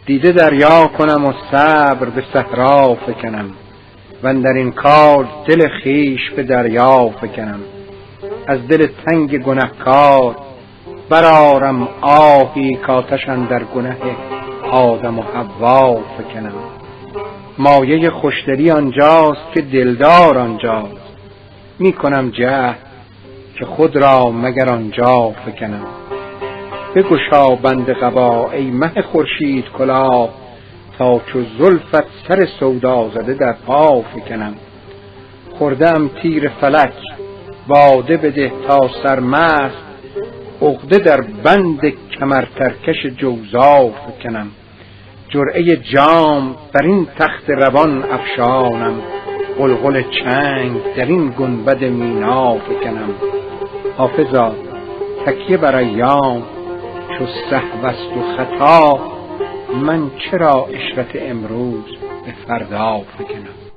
دیده دریا کنم و صبر به صحرا فکنم، و در این کار دل خیش به دریا فکنم. از دل تنگ گنهکار برآرم آهی، کآتش اندر گنه آدم و حوا فکنم. مایه خوشدلی آنجاست که دلدار آنجاست، می کنم جهد که خود را مگر آنجا فکنم. بگشا بند قبا ای مه خورشید کلاه، تا چو زلفت سر سودا زده در پا فکنم. خوردم تیر فلک باده بده تا سرمست، عقده در بند کمر ترکش جوزا فکنم. جرعه جام بر این تخت روان افشانم، غلغل چنگ در این گنبد مینا فکنم. حافظا تکیه بر ایام چو سهو است و خطا، من چرا عشرت امروز به فردا فکنم.